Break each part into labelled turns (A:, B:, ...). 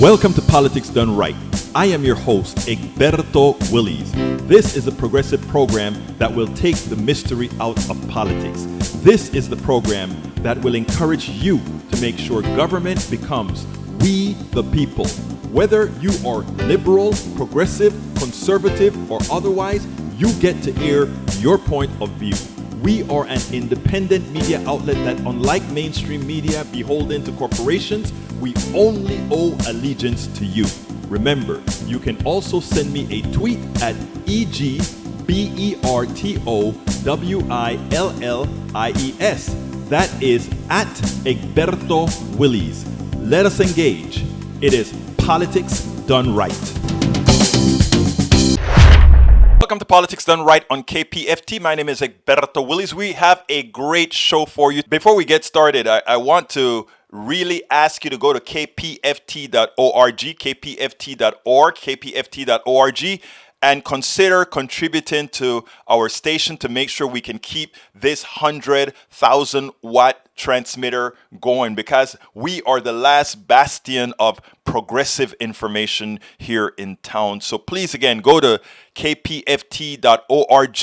A: Welcome to Politics Done Right. I am your host, Egberto Willies. This is a progressive program that will take the mystery out of politics. This is the program that will encourage you to make sure government becomes we the people. Whether you are liberal, progressive, conservative, or otherwise, you get to air your point of view. We are an independent media outlet that, unlike mainstream media beholden to corporations, we only owe allegiance to you. Remember, you can also send me a tweet at EGBERTOWILLIES. That is at Egberto Willies. Let us engage. It is Politics Done Right. Welcome to Politics Done Right on KPFT. My name is Egberto Willies. We have a great show for you. Before we get started, I want to really ask you to go to kpft.org, kpft.org, and consider contributing to our station to make sure we can keep this 100,000 watt transmitter going, because we are the last bastion of progressive information here in town. So please, again, go to kpft.org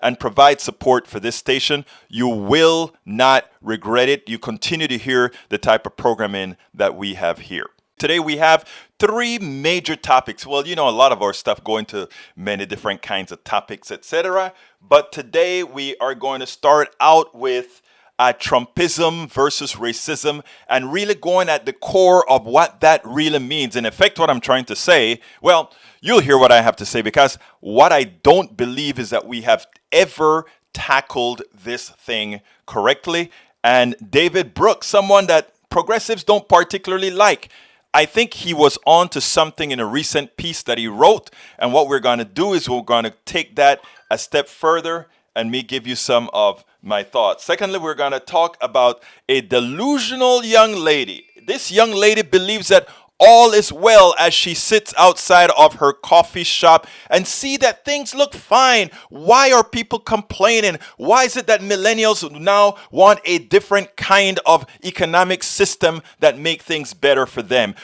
A: and provide support for this station. You will not regret it. You continue to hear the type of programming that we have here. Today we have three major topics. Well, you know, a lot of our stuff go into many different kinds of topics, etc. But today we are going to start out with Trumpism versus racism, and really going at the core of what that really means. In effect, what I'm trying to say, well, you'll hear what I have to say, because what I don't believe is that we have ever tackled this thing correctly. And David Brooks, someone that progressives don't particularly like, I think he was on to something in a recent piece that he wrote. And what we're going to do is we're going to take that a step further and me give you some of my thoughts. Secondly, we're going to talk about a delusional young lady. This young lady believes that all is well as she sits outside of her coffee shop and see that things look fine. Why are people complaining? Why is it that millennials now want a different kind of economic system that make things better for them?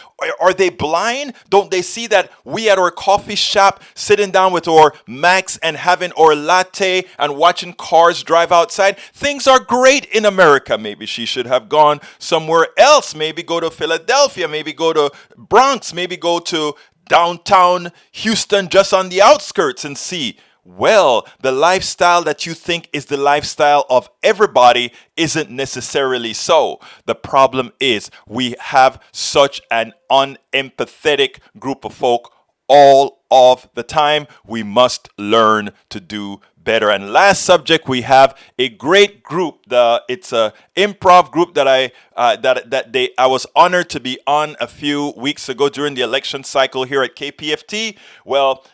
A: Are they blind? Don't they see that we at our coffee shop sitting down with our Macs and having our latte and watching cars drive outside? Things are great in America. Maybe she should have gone somewhere else. Maybe go to Philadelphia. Maybe go to Bronx, maybe go to downtown Houston, just on the outskirts, and see, well, the lifestyle that you think is the lifestyle of everybody isn't necessarily so. The problem is we have such an unempathetic group of folk all of the time. We must learn to do better. And last subject, we have a great group. It's a improv group that I was honored to be on a few weeks ago during the election cycle here at KPFT. Well,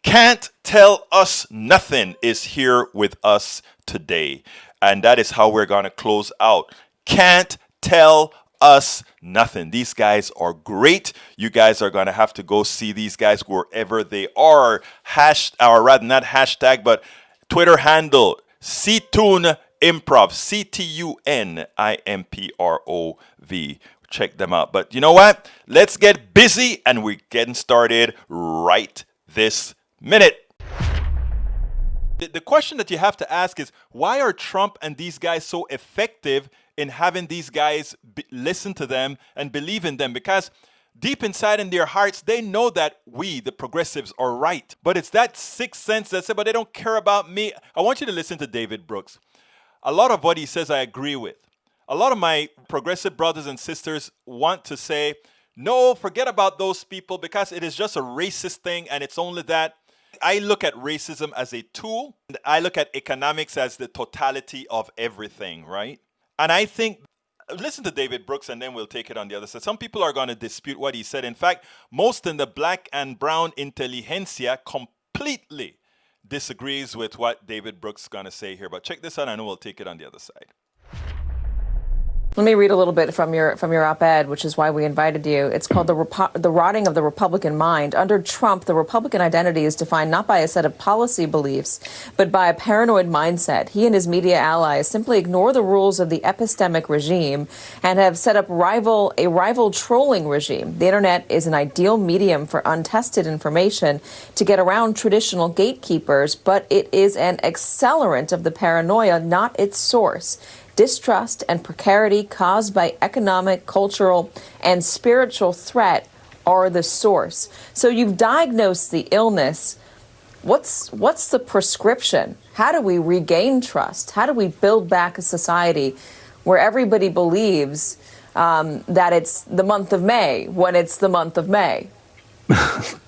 A: Can't Tell Us Nothing is here with us today, and that is how we're going to close out. Can't Tell Us Nothing. These guys are great. You guys are going to have to go see these guys wherever they are. Or rather, not hashtag, but Twitter handle, CTUN Improv, CTUNIMPROV. Check them out. But you know what? Let's get busy, and we're getting started right this minute. The question that you have to ask is, why are Trump and these guys so effective in having these guys listen to them and believe in them? Because deep inside in their hearts, they know that we, the progressives, are right. But it's that sixth sense that says, but they don't care about me. I want you to listen to David Brooks. A lot of what he says I agree with. A lot of my progressive brothers and sisters want to say, no, forget about those people because it is just a racist thing and it's only that. I look at racism as a tool. And I look at economics as the totality of everything, right? And I think, listen to David Brooks and then we'll take it on the other side. Some people are going to dispute what he said. In fact, most in the black and brown intelligentsia completely disagrees with what David Brooks is going to say here. But check this out and we'll take it on the other side.
B: Let me read a little bit from your op-ed, which is why we invited you. It's called The Rotting of the Republican Mind. Under Trump, the Republican identity is defined not by a set of policy beliefs, but by a paranoid mindset. He and his media allies simply ignore the rules of the epistemic regime and have set up a rival trolling regime. The internet is an ideal medium for untested information to get around traditional gatekeepers, but it is an accelerant of the paranoia, not its source. Distrust and precarity caused by economic, cultural, and spiritual threat are the source. So you've diagnosed the illness. What's the prescription? How do we regain trust? How do we build back a society where everybody believes that it's the month of May when it's the month of May?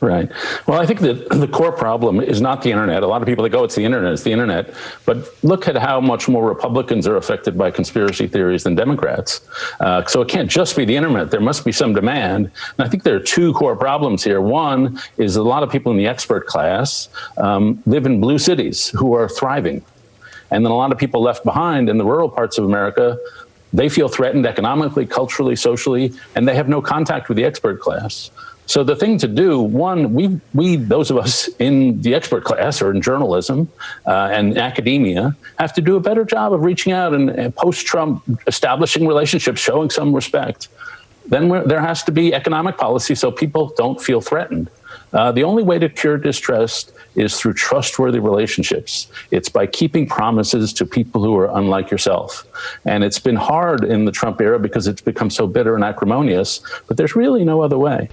C: Right. Well, I think that the core problem is not the internet. A lot of people that go, it's the internet. But look at how much more Republicans are affected by conspiracy theories than Democrats. So it can't just be the internet. There must be some demand. And I think there are two core problems here. One is a lot of people in the expert class live in blue cities who are thriving. And then a lot of people left behind in the rural parts of America, they feel threatened economically, culturally, socially, and they have no contact with the expert class. So the thing to do, one, we those of us in the expert class or in journalism and academia have to do a better job of reaching out and post-Trump establishing relationships, showing some respect. Then there has to be economic policy so people don't feel threatened. The only way to cure distrust is through trustworthy relationships. It's by keeping promises to people who are unlike yourself. And it's been hard in the Trump era because it's become so bitter and acrimonious, but there's really no other way.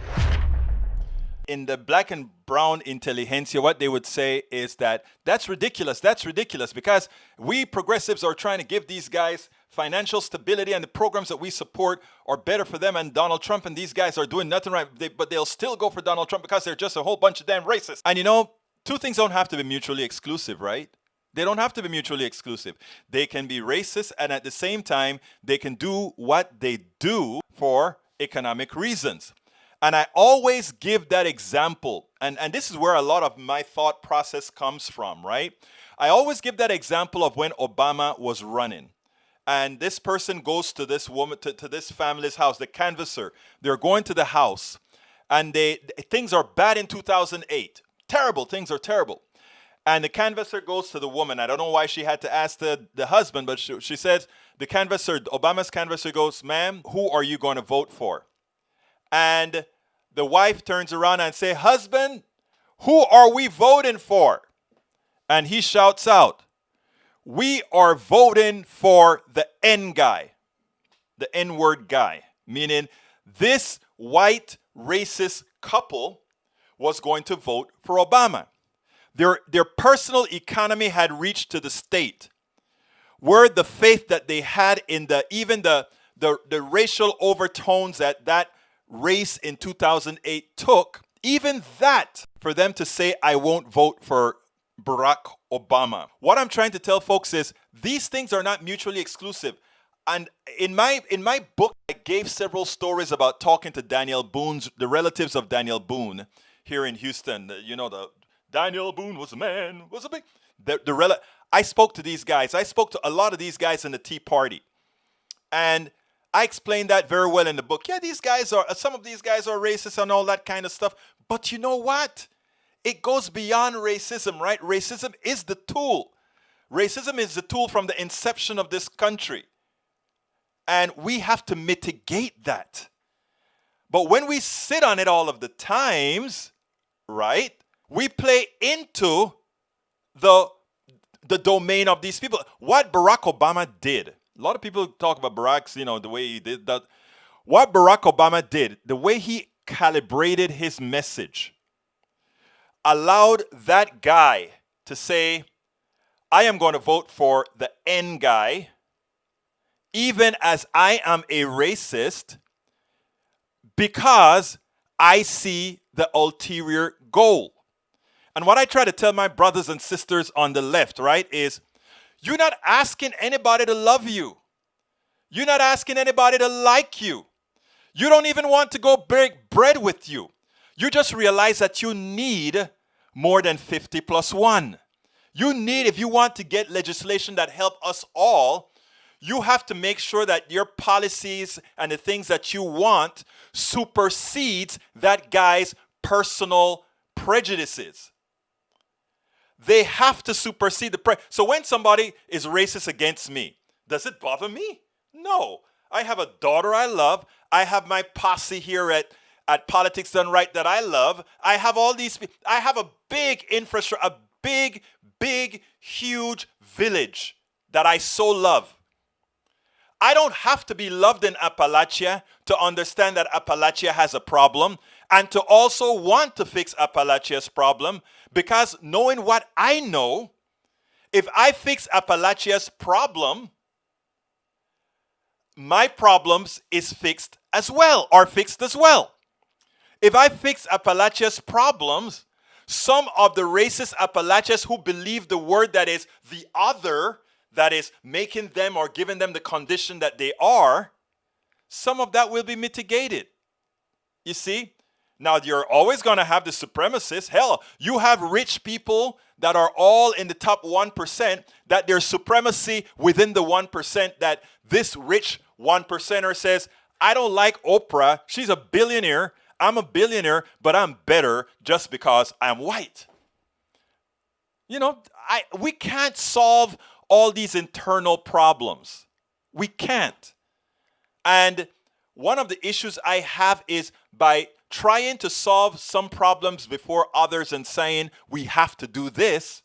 A: In the black and brown intelligentsia, what they would say is that's ridiculous, because we progressives are trying to give these guys financial stability, and the programs that we support are better for them and Donald Trump, and these guys are doing nothing right, but they'll still go for Donald Trump because they're just a whole bunch of damn racists. And you know, two things don't have to be mutually exclusive, right? They don't have to be mutually exclusive. They can be racist, and at the same time, they can do what they do for economic reasons. And I always give that example, and this is where a lot of my thought process comes from, right? I always give that example of when Obama was running. And this person goes to this woman, to this family's house, the canvasser. They're going to the house, and things are bad in 2008. Terrible, things are terrible. And the canvasser goes to the woman. I don't know why she had to ask the husband, but she says, Obama's canvasser goes, "Ma'am, who are you going to vote for?" And the wife turns around and says, "Husband, who are we voting for?" And he shouts out, "We are voting for the N guy," the N-word guy, meaning this white racist couple was going to vote for Obama. Their personal economy had reached to the state where the faith that they had in even the racial overtones that race in 2008 took, even that, for them to say, "I won't vote for Barack Obama." What I'm trying to tell folks is these things are not mutually exclusive. And in my book, I gave several stories about talking to the relatives of Daniel Boone here in Houston. Daniel Boone was a man, was a big. I spoke to these guys. I spoke to a lot of these guys in the Tea Party, and I explained that very well in the book. Yeah, some of these guys are racist and all that kind of stuff. But you know what? It goes beyond racism, right? Racism is the tool. Racism is the tool from the inception of this country. And we have to mitigate that. But when we sit on it all of the times, right, we play into the domain of these people. What Barack Obama did, a lot of people talk about Barack's, the way he did that. What Barack Obama did, the way he calibrated his message, allowed that guy to say, "I am going to vote for the N guy, even as I am a racist, because I see the ulterior goal." And what I try to tell my brothers and sisters on the left, right, is you're not asking anybody to love you. You're not asking anybody to like you. You don't even want to go break bread with you. You just realize that you need more than 50+1. You need, if you want to get legislation that help us all, You have to make sure that your policies and the things that you want supersedes that guy's personal prejudices. They have to supersede so when somebody is racist against me, does it bother me? No. I have a daughter I love. I have my posse here at Politics Done Right that I love. I have all these. I have a big infrastructure, a big, huge village that I so love. I don't have to be loved in Appalachia to understand that Appalachia has a problem and to also want to fix Appalachia's problem, because knowing what I know, if I fix Appalachia's problem, my problems is fixed as well, are fixed as well. If I fix Appalachia's problems, some of the racist Appalachians who believe the word that is the other, that is making them or giving them the condition that they are, some of that will be mitigated. You see? Now, you're always going to have the supremacists. Hell, you have rich people that are all in the top 1%, that there's supremacy within the 1%, that this rich 1%er says, I don't like Oprah. She's a billionaire. I'm a billionaire, but I'm better just because I'm white. You know, we can't solve all these internal problems. We can't. And one of the issues I have is by trying to solve some problems before others and saying we have to do this,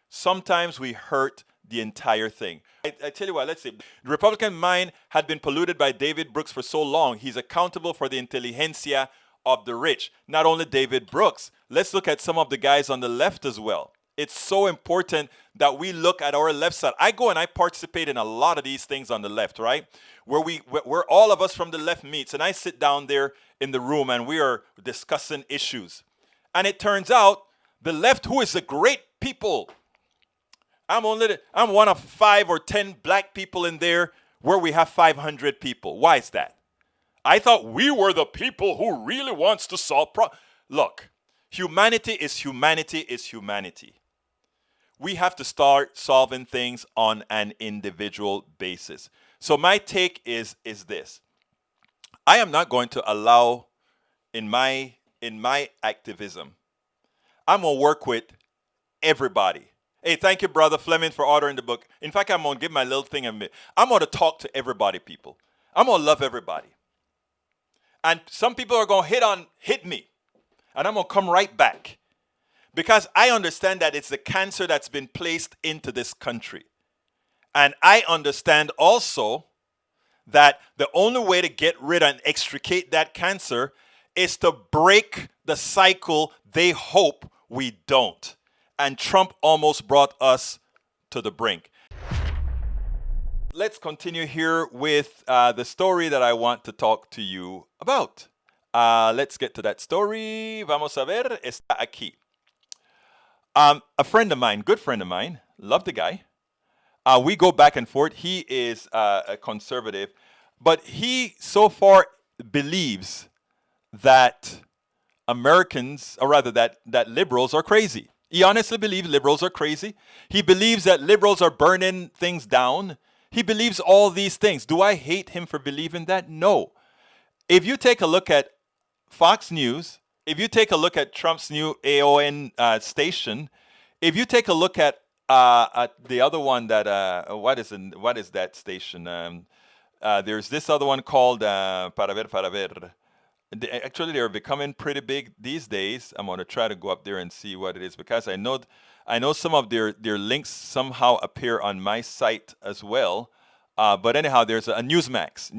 A: sometimes we hurt the entire thing. I tell you what, let's see. The Republican mind had been polluted by David Brooks for so long. He's accountable for the intelligentsia of the rich. Not only David Brooks. Let's look at some of the guys on the left as well. It's so important that we look at our left side. I go and I participate in a lot of these things on the left, right? Where all of us from the left meets, and I sit down there in the room and we are discussing issues. And it turns out the left, who is a great people, I'm one of 5 or 10 black people in there where we have 500 people. Why is that? I thought we were the people who really wants to solve problems. Look, humanity is humanity. We have to start solving things on an individual basis. So my take is this. I am not going to allow in my activism, I'm going to work with everybody. Hey, thank you, Brother Fleming, for ordering the book. In fact, I'm going to give my little thing a minute. I'm going to talk to everybody, people. I'm going to love everybody. And some people are going to hit me. And I'm going to come right back. Because I understand that it's the cancer that's been placed into this country. And I understand also that the only way to get rid and extricate that cancer is to break the cycle they hope we don't. And Trump almost brought us to the brink. Let's continue here with the story that I want to talk to you about. Let's get to that story. Vamos a ver, está aquí. A friend of mine, good friend of mine, love the guy. We go back and forth. He is a conservative, but he so far believes that Americans, or rather that liberals are crazy. He honestly believes liberals are crazy. He believes that liberals are burning things down. He believes all these things. Do I hate him for believing that? No. If you take a look at Fox News, if you take a look at Trump's new AON station, if you take a look at the other one that, what is that station? There's this other one called Para Ver. Actually, they're becoming pretty big these days. I'm going to try to go up there and see what it is, because I know some of their links somehow appear on my site as well. But anyhow, there's a Newsmax.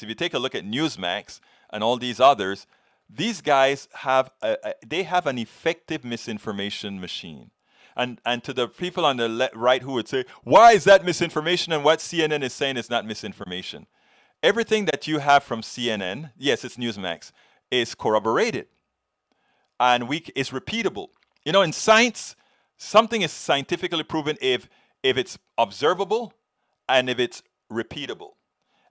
A: If you take a look at Newsmax and all these others, these guys have an effective misinformation machine. And to the people on the right who would say, why is that misinformation, and what CNN is saying is not misinformation? Everything that you have from CNN, yes, it's Newsmax, is corroborated and is repeatable. You know, in science, something is scientifically proven if it's observable and if it's repeatable.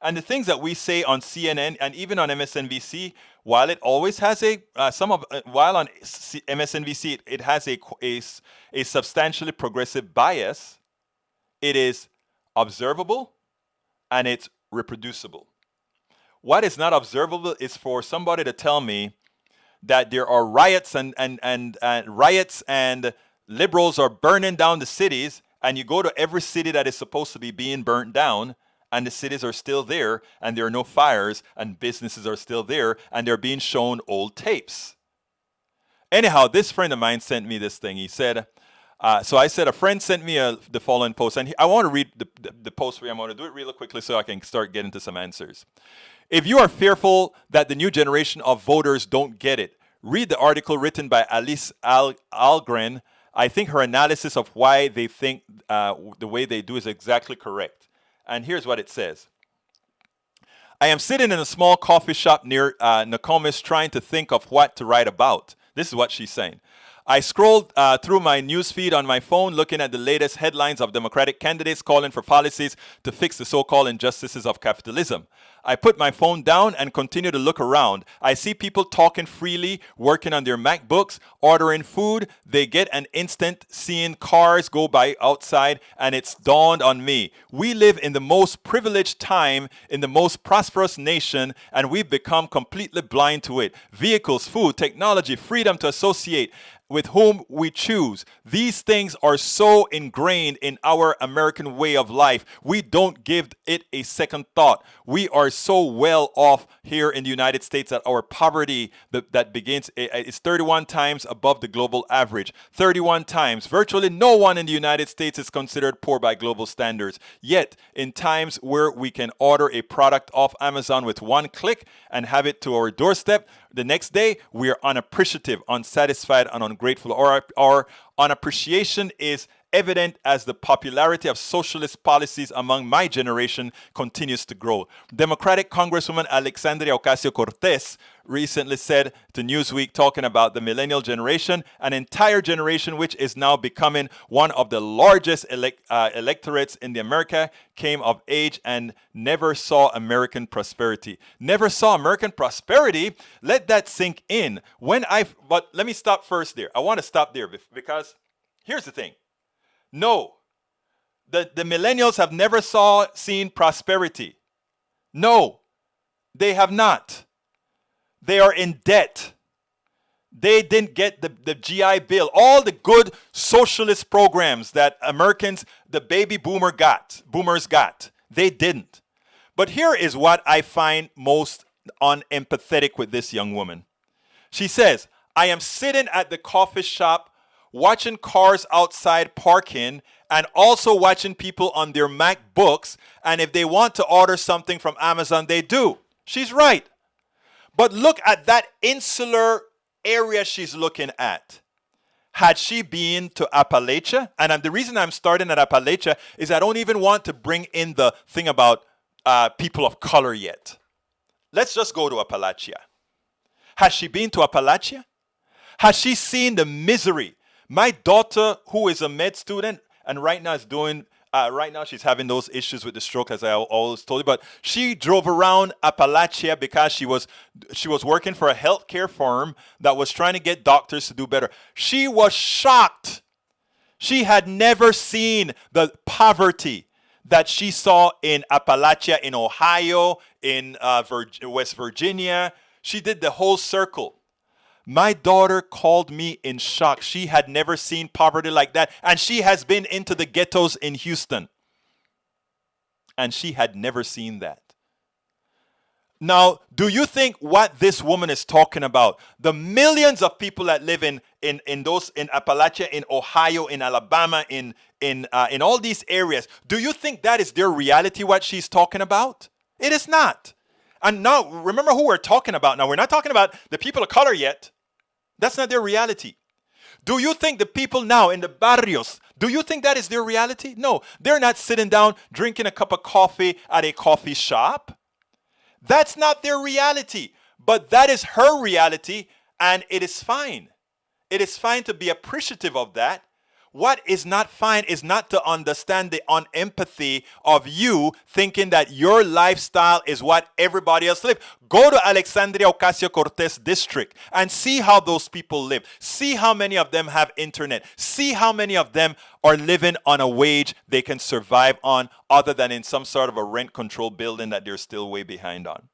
A: And the things that we say on CNN and even on MSNBC, while it always has while on MSNBC it has a substantially progressive bias, it is observable and it's reproducible. What is not observable is for somebody to tell me that there are riots and riots and liberals are burning down the cities, and you go to every city that is supposed to be being burnt down, and the cities are still there, and there are no fires, and businesses are still there, and they're being shown old tapes. Anyhow, this friend of mine sent me this thing. He said, so I said, a friend sent me the following post, and I want to read the post for you. I'm going to do it really quickly so I can start getting to some answers. If you are fearful that the new generation of voters don't get it, read the article written by Alice Algren. I think her analysis of why they think the way they do is exactly correct. And here's what it says. I am sitting in a small coffee shop near Nokomis trying to think of what to write about. This is what she's saying. I scrolled through my newsfeed on my phone looking at the latest headlines of Democratic candidates calling for policies to fix the so-called injustices of capitalism. I put my phone down and continue to look around. I see people talking freely, working on their MacBooks, ordering food. They get an instant seeing cars go by outside, and it's dawned on me. We live in the most privileged time in the most prosperous nation, and we've become completely blind to it. Vehicles, food, technology, freedom to associate with whom we choose. These things are so ingrained in our American way of life. We don't give it a second thought. We are so well off here in the United States that our poverty that begins is 31 times above the global average. 31 times. Virtually no one in the United States is considered poor by global standards. Yet, in times where we can order a product off Amazon with one click and have it to our doorstep, the next day, we are unappreciative, unsatisfied, and ungrateful. Our unappreciation is evident as the popularity of socialist policies among my generation continues to grow. Democratic Congresswoman Alexandria Ocasio-Cortez recently said to Newsweek, talking about the millennial generation, an entire generation which is now becoming one of the largest electorates in the America, came of age and never saw American prosperity. Never saw American prosperity? Let that sink in. But let me stop first there. I want to stop there because here's the thing. No, the millennials have never seen prosperity. No, they have not. They are in debt. They didn't get the GI Bill. All the good socialist programs that Americans, the baby boomers got. They didn't. But here is what I find most unempathetic with this young woman. She says, I am sitting at the coffee shop watching cars outside parking and also watching people on their MacBooks. And if they want to order something from Amazon, they do. She's right. But look at that insular area she's looking at. Had she been to Appalachia, and the reason I'm starting at Appalachia is I don't even want to bring in the thing about people of color yet. Let's just go to Appalachia. Has she been to Appalachia? Has she seen the misery? My daughter, who is a med student, and right now she's having those issues with the stroke, as I always told you. But she drove around Appalachia because she was working for a healthcare firm that was trying to get doctors to do better. She was shocked. She had never seen the poverty that she saw in Appalachia, in Ohio, in West Virginia. She did the whole circle. My daughter called me in shock. She had never seen poverty like that. And she has been into the ghettos in Houston. And she had never seen that. Now, do you think what this woman is talking about, the millions of people that live in Appalachia, in Ohio, in Alabama, in all these areas, do you think that is their reality, what she's talking about? It is not. And now, remember who we're talking about. Now, we're not talking about the people of color yet. That's not their reality. Do you think the people now in the barrios, do you think that is their reality? No, they're not sitting down drinking a cup of coffee at a coffee shop. That's not their reality. But that is her reality, and it is fine. It is fine to be appreciative of that. What is not fine is not to understand the unempathy of you thinking that your lifestyle is what everybody else lives. Go to Alexandria Ocasio-Cortez district and see how those people live. See how many of them have internet. See how many of them are living on a wage they can survive on, other than in some sort of a rent control building that they're still way behind on.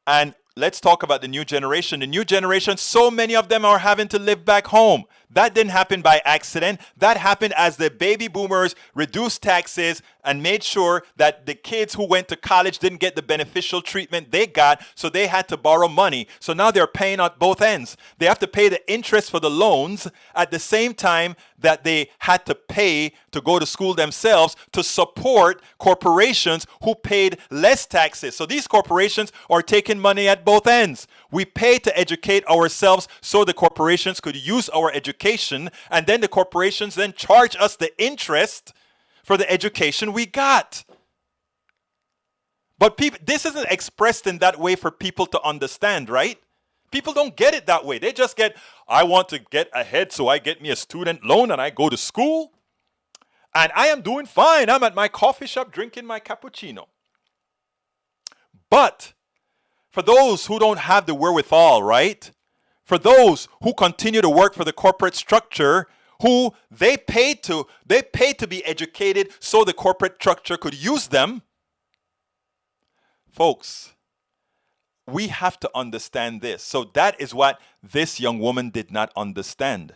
A: And let's talk about the new generation. The new generation, so many of them are having to live back home. That didn't happen by accident. That happened as the baby boomers reduced taxes and made sure that the kids who went to college didn't get the beneficial treatment they got, so they had to borrow money. So now they're paying at both ends. They have to pay the interest for the loans at the same time that they had to pay to go to school themselves to support corporations who paid less taxes. So these corporations are taking money at both ends. We pay to educate ourselves so the corporations could use our education, and then the corporations then charge us the interest for the education we got. But this isn't expressed in that way for people to understand, right? People don't get it that way. They just get, I want to get ahead, so I get me a student loan and I go to school. And I am doing fine. I'm at my coffee shop drinking my cappuccino. But for those who don't have the wherewithal, right? For those who continue to work for the corporate structure, who they paid to be educated so the corporate structure could use them. Folks, we have to understand this. So that is what this young woman did not understand.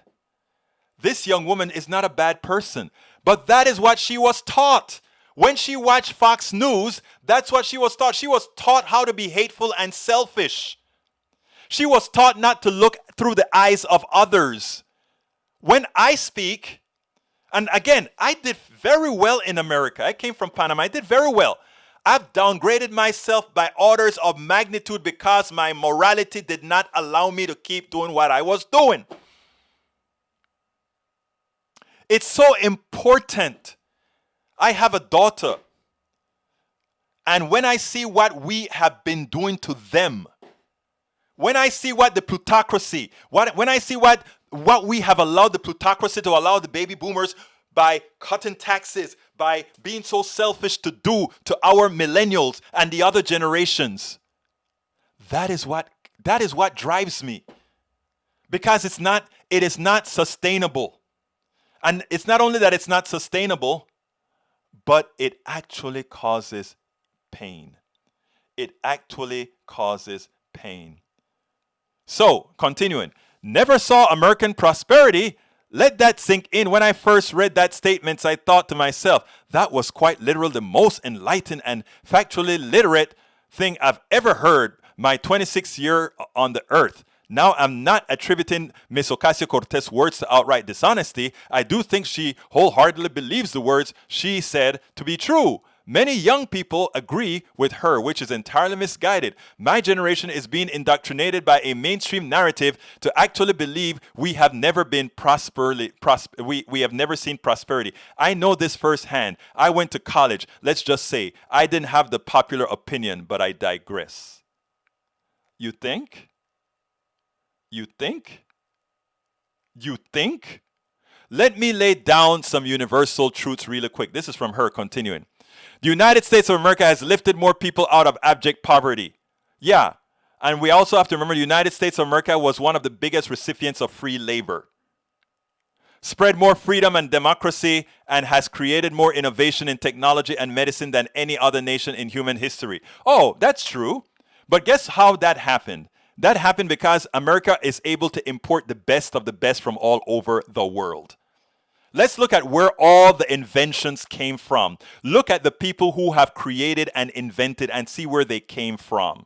A: This young woman is not a bad person, but that is what she was taught. When she watched Fox News, that's what she was taught. She was taught how to be hateful and selfish. She was taught not to look through the eyes of others. When I speak, and again, I did very well in America. I came from Panama. I did very well. I've downgraded myself by orders of magnitude because my morality did not allow me to keep doing what I was doing. It's so important. I have a daughter. And when I see what we have been doing to them, when I see what the plutocracy, when I see what we have allowed the plutocracy to allow the baby boomers by cutting taxes, by being so selfish to do to our millennials and the other generations, that is what drives me. Because it is not sustainable. And it's not only that it's not sustainable, but it actually causes pain. It actually causes pain. So, continuing. Never saw American prosperity. Let that sink in. When I first read that statement, I thought to myself, that was quite literal the most enlightened and factually literate thing I've ever heard my 26th year on the earth. Now, I'm not attributing Ms. Ocasio-Cortez words to outright dishonesty. I do think she wholeheartedly believes the words she said to be true. Many young people agree with her, which is entirely misguided. My generation is being indoctrinated by a mainstream narrative to actually believe we have never been we have never seen prosperity. I know this firsthand. I went to college. Let's just say I didn't have the popular opinion, but I digress. You think? You think? You think? Let me lay down some universal truths really quick. This is from her, continuing. The United States of America has lifted more people out of abject poverty. Yeah, and we also have to remember the United States of America was one of the biggest recipients of free labor. Spread more freedom and democracy, and has created more innovation in technology and medicine than any other nation in human history. Oh, that's true. But guess how that happened? That happened because America is able to import the best of the best from all over the world. Let's look at where all the inventions came from. Look at the people who have created and invented and see where they came from.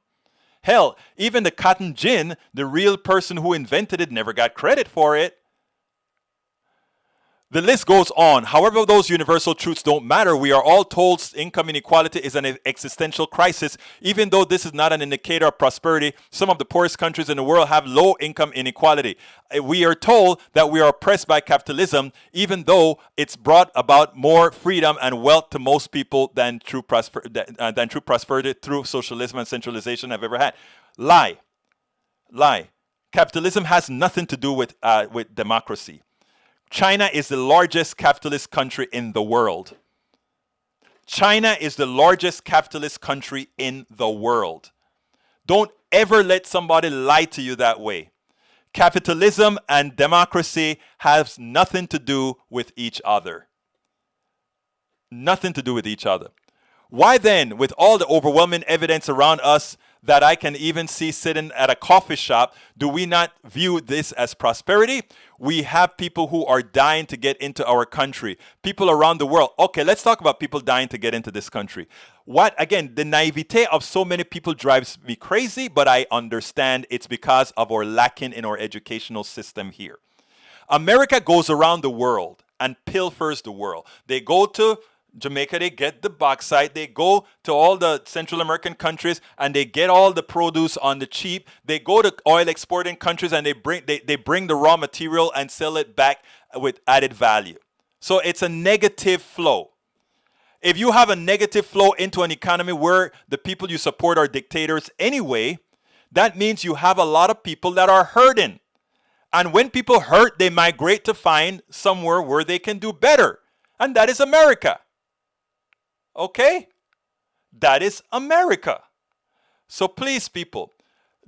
A: Hell, even the cotton gin, the real person who invented it never got credit for it. The list goes on. However, those universal truths don't matter. We are all told income inequality is an existential crisis. Even though this is not an indicator of prosperity, some of the poorest countries in the world have low income inequality. We are told that we are oppressed by capitalism, even though it's brought about more freedom and wealth to most people than true prosperity through socialism and centralization have ever had. Lie. Capitalism has nothing to do with democracy. China is the largest capitalist country in the world. China is the largest capitalist country in the world. Don't ever let somebody lie to you that way. Capitalism and democracy has nothing to do with each other. Nothing to do with each other. Why then, with all the overwhelming evidence around us that I can even see sitting at a coffee shop, do we not view this as prosperity? We have people who are dying to get into our country. People around the world. Okay, let's talk about people dying to get into this country. What, again, the naivete of so many people drives me crazy, but I understand it's because of our lacking in our educational system here. America goes around the world and pilfers the world. They go to Jamaica, they get the bauxite. They go to all the Central American countries and they get all the produce on the cheap. They go to oil exporting countries and they bring the raw material and sell it back with added value. So it's a negative flow. If you have a negative flow into an economy where the people you support are dictators anyway, that means you have a lot of people that are hurting. And when people hurt, they migrate to find somewhere where they can do better. And that is America. Okay? That is America. So please, people,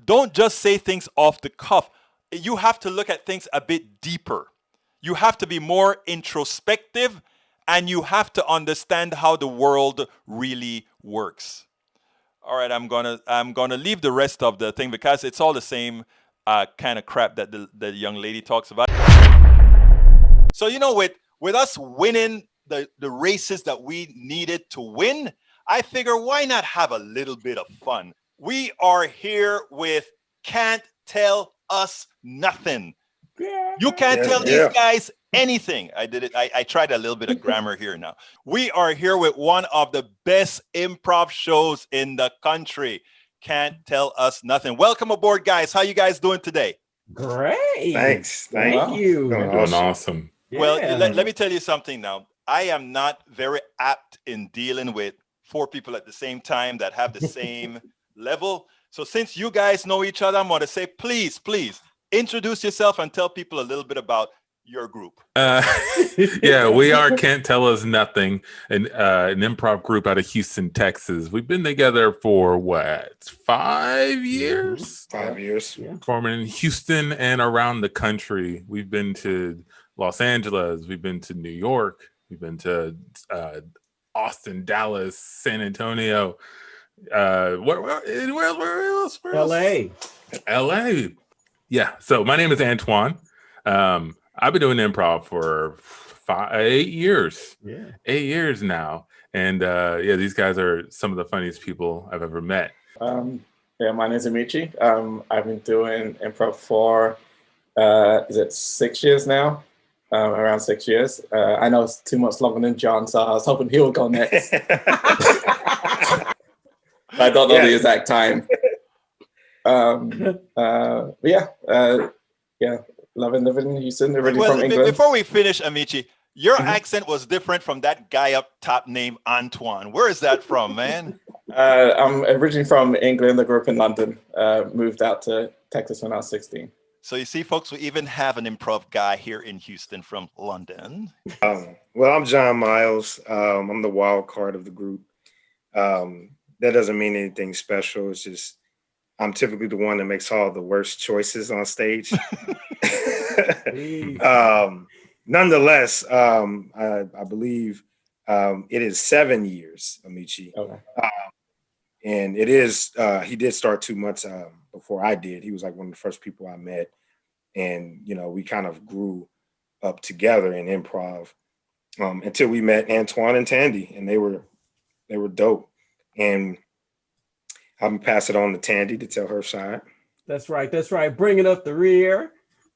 A: don't just say things off the cuff. You have to look at things a bit deeper. You have to be more introspective, and you have to understand how the world really works. All right, I'm gonna leave the rest of the thing because it's all the same kind of crap that the young lady talks about. So with us winning the races that we needed to win, I figure why not have a little bit of fun? We are here with Can't Tell Us Nothing. Yeah. You can't tell these guys anything. I did it. I tried a little bit of grammar here now. We are here with one of the best improv shows in the country. Can't Tell Us Nothing. Welcome aboard, guys. How you guys doing today?
D: Great.
E: Thanks.
D: Thank you.
E: Doing awesome.
A: Well, let me tell you something now. I am not very apt in dealing with four people at the same time that have the same level. So since you guys know each other, I'm going to say, please introduce yourself and tell people a little bit about your group.
E: Yeah, we are Can't Tell Us Nothing, an improv group out of Houston, Texas. We've been together for 5 years?
D: 5 years.
E: Yeah. Forming in Houston and around the country. We've been to Los Angeles. We've been to New York. We've been to Austin, Dallas, San Antonio. Where else? LA. Yeah. So my name is Antoine. I've been doing improv for 8 years. Yeah. 8 years now. And these guys are some of the funniest people I've ever met.
F: My name is Amici. I've been doing improv for 6 years now? Around 6 years. I know it's too much longer than John, so I was hoping he would go next. I don't know the exact time. Loving living in Houston, originally from England.
A: Before we finish, Amici, your accent was different from that guy up top named Antoine. Where is that from, man?
F: I'm originally from England. I grew up in London. Moved out to Texas when I was 16.
A: So you see, folks, we even have an improv guy here in Houston from London.
D: Well, I'm John Miles. I'm the wild card of the group. That doesn't mean anything special. It's just I'm typically the one that makes all the worst choices on stage. Nonetheless, I believe it is 7 years, Amici. Okay. And it is, he did start 2 months before I did. He was like one of the first people I met. And, we kind of grew up together in improv until we met Antoine and Tandy, and they were dope. And I'm gonna pass it on to Tandy to tell her side.
G: That's right. Bringing up the rear.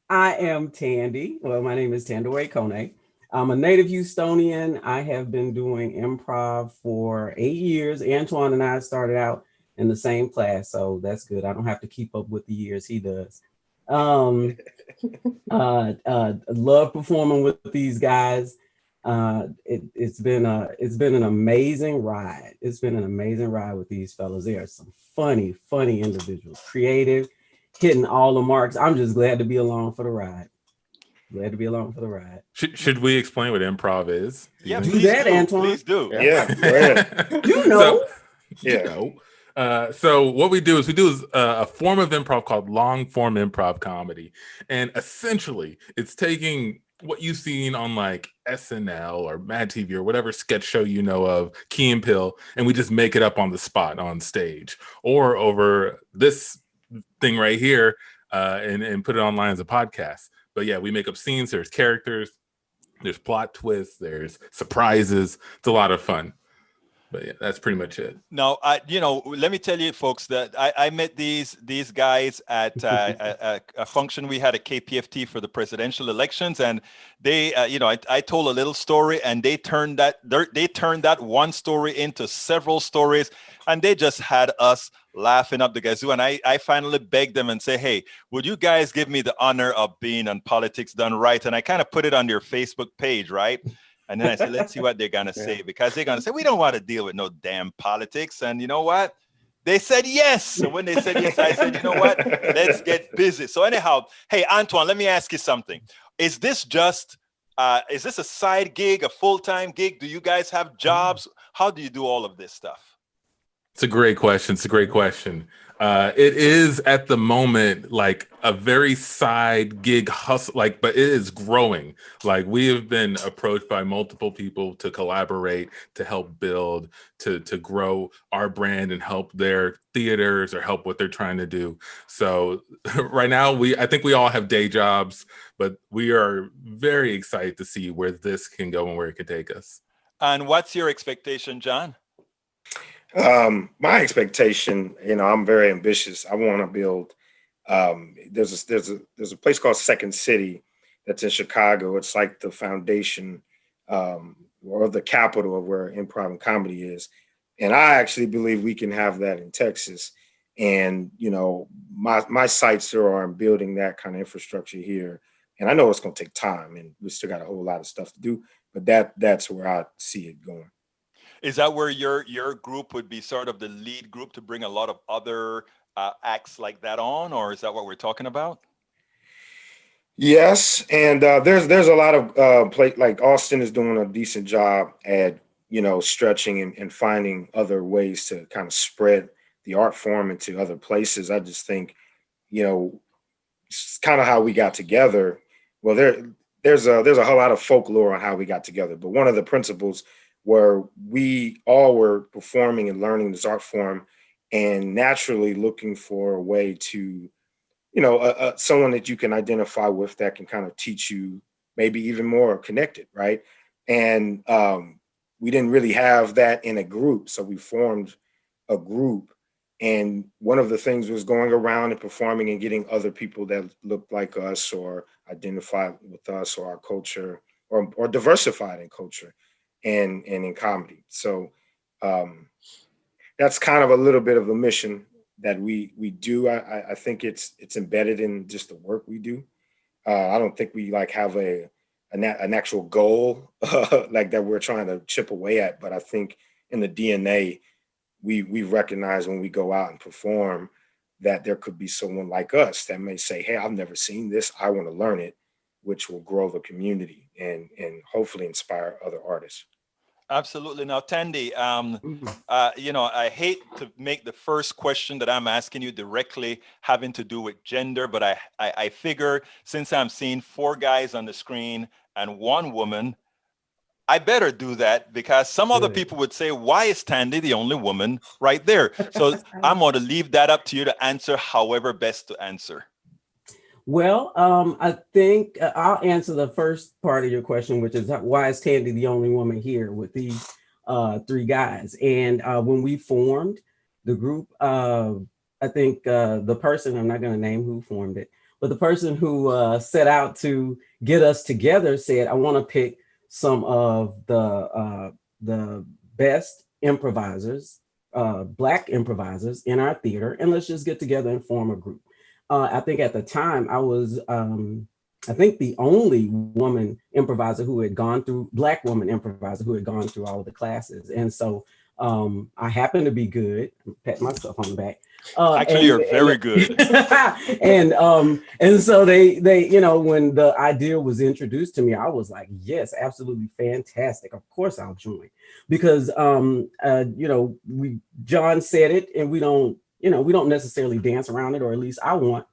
G: I am Tandy. Well, my name is Tandaway Kone. I'm a native Houstonian. I have been doing improv for 8 years. Antoine and I started out in the same class, so that's good. I don't have to keep up with the years he does. Love performing with these guys. It's been an amazing ride. It's been an amazing ride with these fellas. They are some funny individuals, creative, hitting all the marks. I'm just glad to be along for the ride. Glad to be along for the ride.
E: Should we explain what improv is?
A: Yeah,
G: Do
A: please
G: that, Antoine.
A: Please do.
D: Yeah, go ahead.
G: You know.
D: Yeah.
E: So what we do is a form of improv called long form improv comedy, and essentially it's taking what you've seen on like SNL or Mad TV or whatever sketch show you know of, Key and Peele, and we just make it up on the spot on stage or over this thing right here, and put it online as a podcast. But yeah, we make up scenes. There's characters, there's plot twists, there's surprises. It's a lot of fun. But yeah, that's pretty much it.
A: Now, let me tell you, folks, that I met these guys at a function we had at KPFT for the presidential elections, and they, I told a little story, and they turned that one story into several stories, and they just had us laughing up the gazoo. And I finally begged them and say, hey, would you guys give me the honor of being on Politics Done Right? And I kind of put it on their Facebook page, right? And then I said, let's see what they're going to say, because they're going to say, we don't want to deal with no damn politics. And you know what? They said yes. So when they said yes, I said, you know what? Let's get busy. So anyhow, hey, Antoine, let me ask you something. Is this a side gig, a full-time gig? Do you guys have jobs? How do you do all of this stuff?
E: It's a great question. It is at the moment like a very side gig hustle, but it is growing. Like, we have been approached by multiple people to collaborate, to help build, to grow our brand and help their theaters or help what they're trying to do. So right now, I think we all have day jobs, but we are very excited to see where this can go and where it can take us. And
A: what's your expectation, John?
D: My expectation, I'm very ambitious. I want to build. There's a place called Second City that's in Chicago. It's like the foundation or the capital of where improv and comedy is. And I actually believe we can have that in Texas. And my sights are on building that kind of infrastructure here. And I know it's going to take time, and we still got a whole lot of stuff to do. But that's where I see it going.
A: Is that where your group would be sort of the lead group to bring a lot of other acts like that on, or is that what we're talking about?
D: Yes, and there's a lot of like Austin is doing a decent job at stretching and finding other ways to kind of spread the art form into other places. I just think it's kind of how we got together. Well, there's a whole lot of folklore on how we got together, but one of the principles where we all were performing and learning this art form and naturally looking for a way to, someone that you can identify with that can kind of teach you maybe even more connected, right? And we didn't really have that in a group, so we formed a group. And one of the things was going around and performing and getting other people that looked like us or identified with us or our culture or diversified in culture and in comedy. So that's kind of a little bit of the mission that we do. I think it's embedded in just the work we do. I don't think we have an actual goal like that we're trying to chip away at, but I think in the DNA, we recognize when we go out and perform that there could be someone like us that may say, hey, I've never seen this, I want to learn it, which will grow the community and hopefully inspire other artists.
A: Absolutely. Now, Tandy, I hate to make the first question that I'm asking you directly having to do with gender, but I figure since I'm seeing 4 guys on the screen and 1 woman, I better do that, because some other people would say, why is Tandy the only woman right there? So I'm going to leave that up to you to answer however best to answer.
G: Well, I think I'll answer the first part of your question, which is why is Tandy the only woman here with these 3 guys? And when we formed the group, I think the person, I'm not going to name who formed it, but the person who set out to get us together said, I want to pick some of the best improvisers, Black improvisers in our theater, and let's just get together and form a group. I think at the time I was, I think the only woman improviser who had gone through, Black woman improviser who had gone through all of the classes. And so I happen to be good. I'm patting myself on the back.
A: Actually, you're very good.
G: And so they, you know, when the idea was introduced to me, I was like, yes, absolutely fantastic. Of course I'll join, because you know, John said it, and we don't necessarily dance around it, or at least I won't.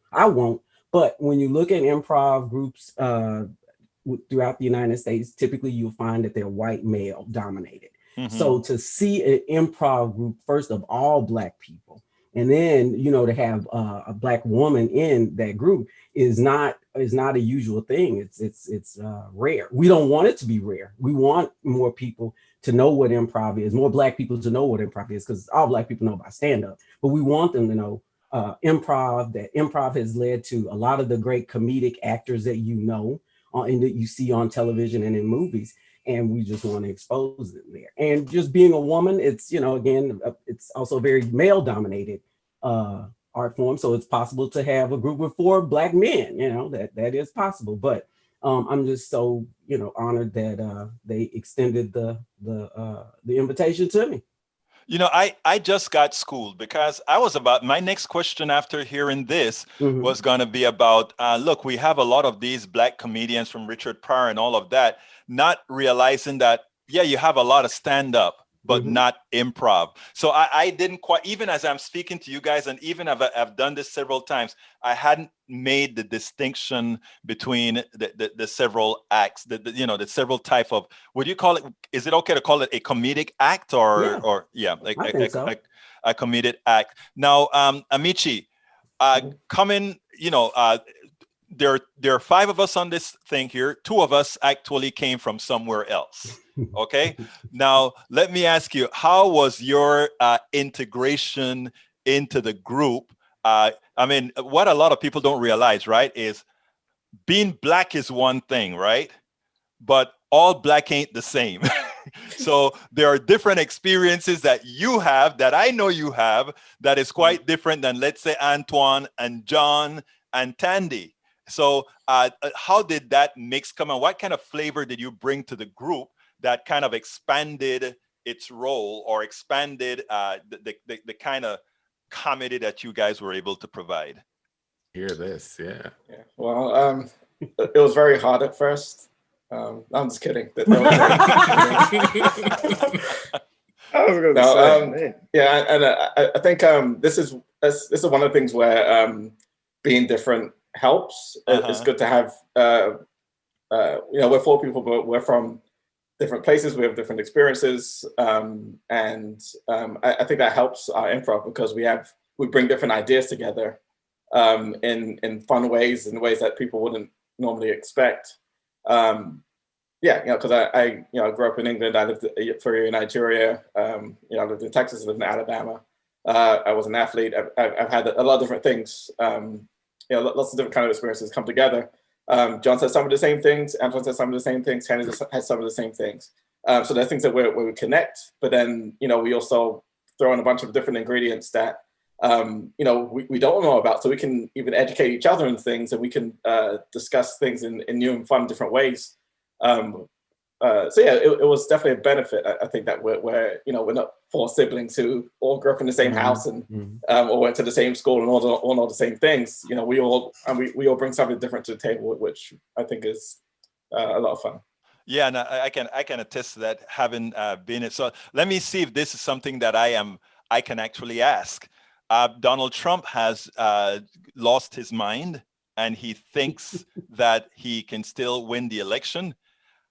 G: But when you look at improv groups throughout the United States, typically you'll find that they're white male dominated. So to see an improv group, first of all, Black people, and then, you know, to have a Black woman in that group is not a usual thing. It's rare. We don't want it to be rare. We want more people to know what improv is, more Black people to know what improv is, because all Black people know about stand-up, but we want them to know improv, that improv has led to a lot of the great comedic actors that you know and that you see on television and in movies. And we just want to expose them there. And just being a woman, it's, you know, again, it's also a very male dominated art form. So it's possible to have a group with 4 Black men, you know, that is possible. But I'm just so, you know, honored that they extended the invitation to me.
A: You know, I just got schooled, because my next question after hearing this was going to be about, look, we have a lot of these Black comedians from Richard Pryor and all of that, not realizing that, yeah, you have a lot of stand-up, but not improv. So I didn't quite, even as I'm speaking to you guys, and even I've done this several times, I hadn't made the distinction between the several acts, the several type of, would you call it, is it okay to call it a comedic act or a comedic act? Now, Amici, coming, you know, there are 5 of us on this thing here. 2 of us actually came from somewhere else. Okay. Now, let me ask you, how was your integration into the group? I mean, what a lot of people don't realize, right, is being Black is one thing, right? But all Black ain't the same. So there are different experiences that you have, that I know you have, that is quite different than, let's say, Antoine and John and Tandy. So how did that mix come, and what kind of flavor did you bring to the group that kind of expanded its role, or expanded the kind of comedy that you guys were able to provide?
E: Hear this, yeah.
F: Well, it was very hard at first. I'm just kidding.
D: I was going to say,
F: yeah, and I think this is one of the things where being different helps. It's good to have, you know, we're 4 people, but we're from different places. We have different experiences, and I think that helps our improv, because we bring different ideas together in fun ways, in ways that people wouldn't normally expect. Yeah, you know, because I you know, grew up in England. I lived for a year in Nigeria. You know, I lived in Texas. I lived in Alabama. I was an athlete. I've had a lot of different things. You know, lots of different kind of experiences come together. John says some of the same things. Antoine says some of the same things. Tandy has some of the same things. So there's things that where we connect, but then, you know, we also throw in a bunch of different ingredients that you know, we don't know about, so we can even educate each other in things, and we can discuss things in new and fun different ways. So yeah, it was definitely a benefit. I think that we're you know, we're not 4 siblings who all grew up in the same house and or went to the same school and all know the same things. You know, we all bring something different to the table, which I think is a lot of fun.
A: Yeah, and I can attest to that, having been it. So let me see if this is something that I can actually ask. Donald Trump has lost his mind, and he thinks that he can still win the election.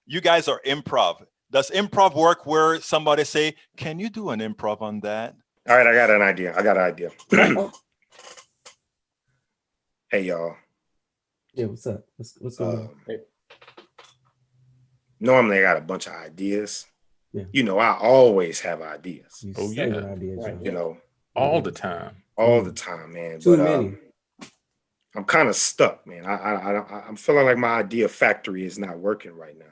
A: You guys are improv. Does improv work where somebody say, can you do an improv on that?
D: All right, I got an idea. Hey, y'all.
G: Yeah, what's up? What's going on?
D: Normally, I got a bunch of ideas.
G: Yeah.
D: You know, I always have ideas.
G: Ideas,
F: right.
D: You know,
E: All the time,
D: man.
G: Too
D: but
G: many.
D: I'm kind of stuck, man. I'm feeling like my idea factory is not working right now.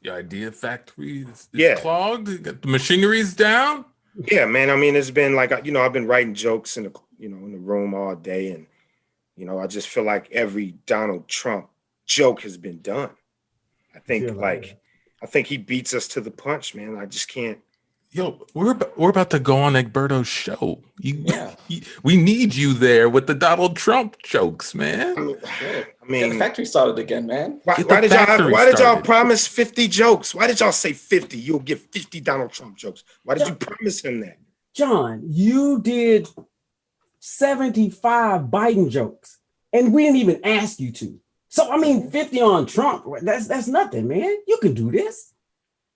E: your idea factory is clogged. You got the machinery's down.
D: Yeah, man. I mean, it's been like, you know, I've been writing jokes in the room all day, and you know, I just feel like every Donald Trump joke has been done. I think he beats us to the punch, man. I just can't
E: Yo, we're about to go on Egberto's show. We need you there with the Donald Trump jokes, man.
D: I
F: Get
D: mean,
F: the factory started again, man.
D: why did y'all promise 50 jokes? Why did y'all say 50? You'll get 50 Donald Trump jokes. Why did you promise him that?
G: John, you did 75 Biden jokes, and we didn't even ask you to. So I mean, 50 on Trump, that's nothing, man. You can do this.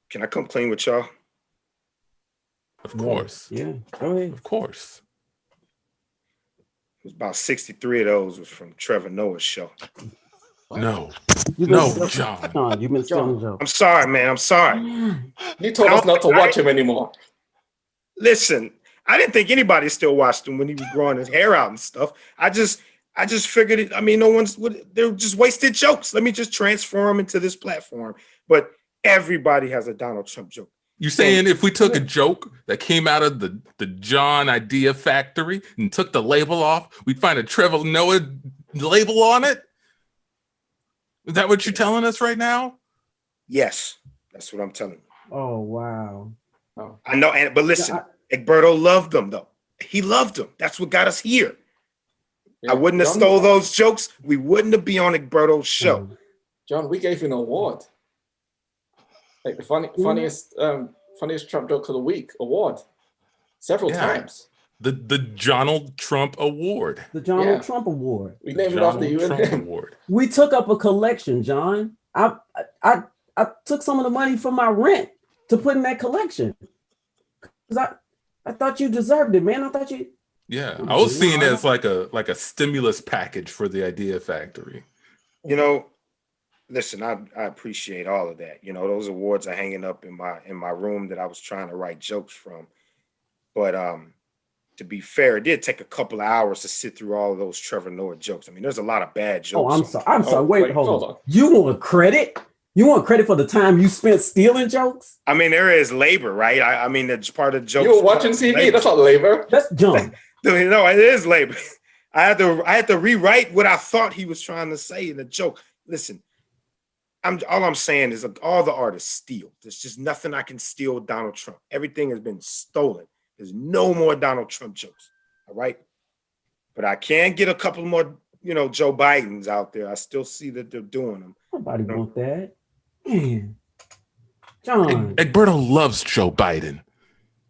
D: Can I come clean with y'all?
E: Of course.
G: Yeah, go ahead.
E: Of course.
D: It was about 63 of those was from Trevor Noah's show.
E: No, John.
G: No, you've been stealing jokes.
D: I'm sorry, man. I'm sorry.
F: You told us not to watch him anymore.
D: Listen, I didn't think anybody still watched him when he was growing his hair out and stuff. I just figured it. I mean, they're just wasted jokes. Let me just transform them into this platform. But everybody has a Donald Trump joke.
E: You're saying if we took a joke that came out of the John Idea Factory and took the label off, we'd find a Trevor Noah label on it? Is that what you're telling us right now?
D: Yes, that's what I'm telling you.
G: Oh, wow.
F: Oh.
D: I know, but listen, Egberto loved them, though. He loved them. That's what got us here.
F: Yeah,
D: I wouldn't have stole those jokes. We wouldn't have been on Egberto's show.
F: John, we gave you an award. Like the funniest Trump joke of the week award. Several times.
E: The Donald Trump Award.
G: The Donald Trump Award.
F: We named it after you and him.
E: Award.
G: We took up a collection, John. I took some of the money from my rent to put in that collection. Because I thought you deserved it, man. I thought you.
E: Yeah, I was seeing it as like a stimulus package for the Idea Factory.
D: You know, listen, I appreciate all of that. You know, those awards are hanging up in my room that I was trying to write jokes from. But to be fair, it did take a couple of hours to sit through all of those Trevor Noah jokes. I mean, there's a lot of bad jokes.
G: Oh, I'm sorry. Wait, hold on. You want credit? You want credit for the time you spent stealing jokes?
D: I mean, there is labor, right? I mean, that's part of the joke.
F: You were watching TV. Labor. That's not labor.
G: That's John.
D: No, it is labor. I had to rewrite what I thought he was trying to say in the joke. Listen, all I'm saying is all the artists steal. There's just nothing I can steal with Donald Trump. Everything has been stolen. There's no more Donald Trump jokes. All right. But I can get a couple more, Joe Bidens out there. I still see that they're doing them.
G: Nobody want that. Man. John.
E: Egberto loves Joe Biden.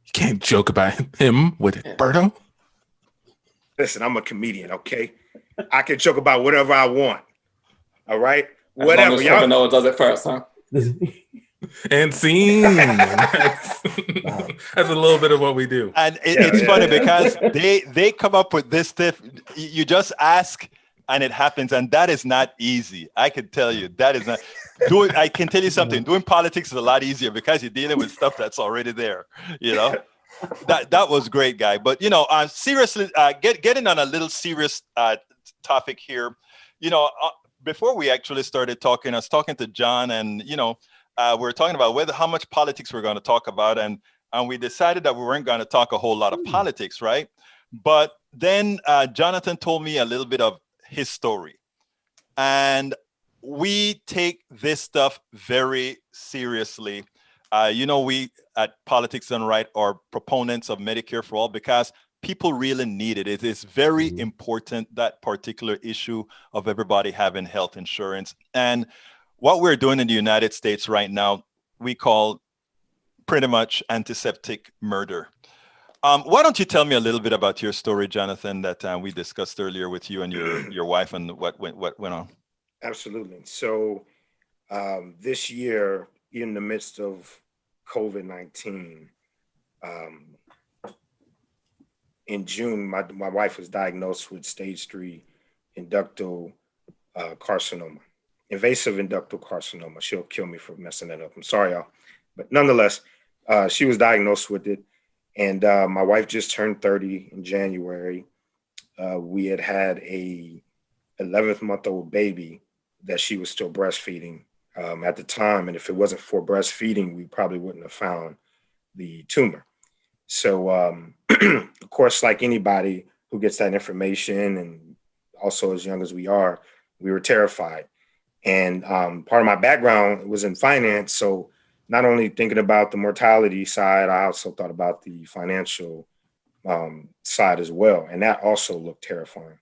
E: You can't joke about him with Egberto.
D: Listen, I'm a comedian, okay? I can joke about whatever I want. All right? Whatever.
F: Y'all know it does it first, huh?
E: And scene. That's a little bit of what we do.
A: And it's funny because they come up with this stuff. You just ask and it happens. And that is not easy. I can tell you that is not. I can tell you something. Doing politics is a lot easier because you're dealing with stuff that's already there. That was great, guy. But seriously, getting on a little serious topic here. Before we actually started talking, I was talking to John, and we were talking about how much politics we're going to talk about, and we decided that we weren't going to talk a whole lot of politics, right? But then Jonathan told me a little bit of his story, and we take this stuff very seriously. We at Politics Done Right are proponents of Medicare for All because people really need it. It is very important, that particular issue of everybody having health insurance. And what we're doing in the United States right now, we call pretty much antiseptic murder. Why don't you tell me a little bit about your story, Jonathan, that we discussed earlier with you and your wife and what went on?
D: Absolutely. So this year, in the midst of COVID-19, in June, my wife was diagnosed with stage 3 inductal carcinoma, invasive inductal carcinoma. She'll kill me for messing that up. I'm sorry, y'all. But nonetheless, she was diagnosed with it. And my wife just turned 30 in January. We had a 11th-month-old baby that she was still breastfeeding at the time. And if it wasn't for breastfeeding, we probably wouldn't have found the tumor. So, of course, like anybody who gets that information, and also as young as we are, we were terrified. And part of my background was in finance. So not only thinking about the mortality side, I also thought about the financial side as well. And that also looked terrifying.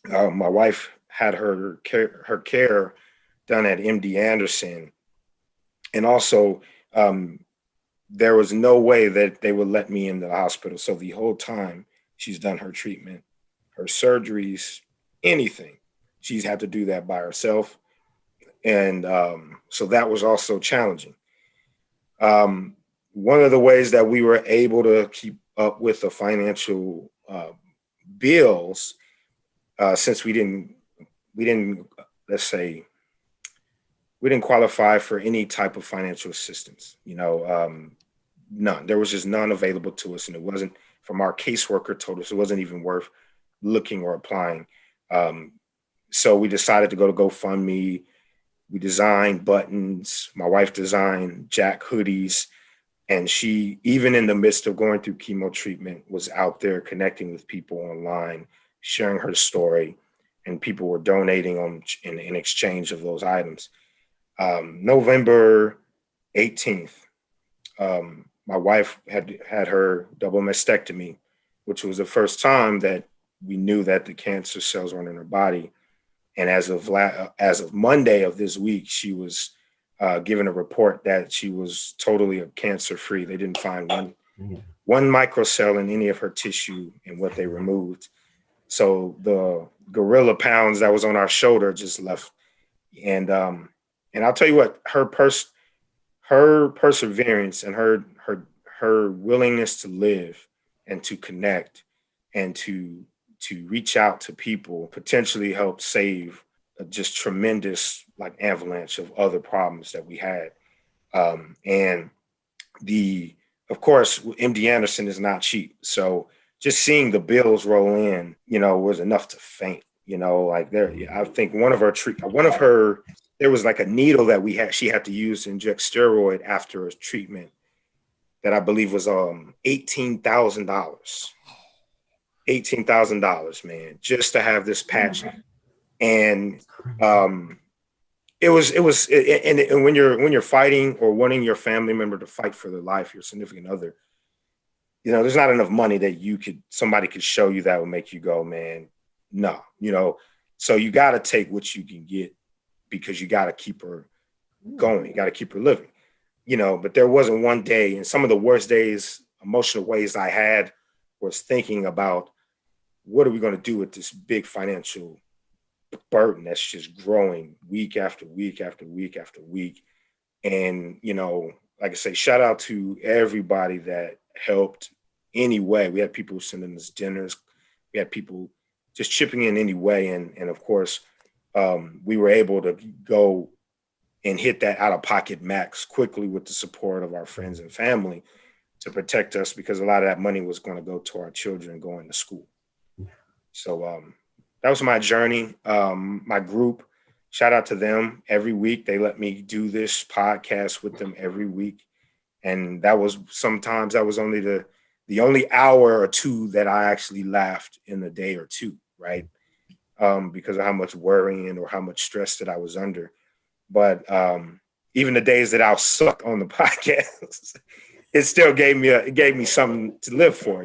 D: My wife had her care done at MD Anderson. And also, there was no way that they would let me in the hospital. So the whole time she's done her treatment, her surgeries, anything, she's had to do that by herself. And so that was also challenging. One of the ways that we were able to keep up with the financial bills, since we didn't, let's say, we didn't qualify for any type of financial assistance, none. There was just none available to us. And it wasn't, from our caseworker told us, it wasn't even worth looking or applying. So we decided to go to GoFundMe. We designed buttons. My wife designed Jack hoodies. And she, even in the midst of going through chemo treatment, was out there connecting with people online, sharing her story, and people were donating in exchange of those items. November 18th, my wife had her double mastectomy, which was the first time that we knew that the cancer cells weren't in her body. And as of Monday of this week, she was given a report that she was totally cancer-free. They didn't find one microcell in any of her tissue in what they removed. So the gorilla pounds that was on our shoulder just left. And I'll tell you what, her perseverance and her willingness to live and to connect and to reach out to people potentially helped save a just tremendous avalanche of other problems that we had. And of course, MD Anderson is not cheap. So just seeing the bills roll in, was enough to faint, I think there was a needle that she had to use to inject steroid after a treatment that I believe was $18,000. $18,000, man, just to have this patch. And it was when you're fighting or wanting your family member to fight for their life, your significant other, there's not enough money that somebody could show you that would make you go, man, no, so you got to take what you can get, because you got to keep her going. You got to keep her living, but there wasn't one day, and some of the worst days, emotional ways I had was thinking about, what are we going to do with this big financial burden that's just growing week after week after week after week? And, like I say, shout out to everybody that helped anyway. We had people sending us dinners. We had people just chipping in anyway. And of course, we were able to go and hit that out-of-pocket max quickly with the support of our friends and family to protect us, because a lot of that money was going to go to our children going to school. So that was my journey. My group, shout out to them. Every week they let me do this podcast with them every week. And sometimes that was only the only hour or two that I actually laughed in a day or two, right? Because of how much worrying or how much stress that I was under. But even the days that I was sucked on the podcast, it still gave me something to live for,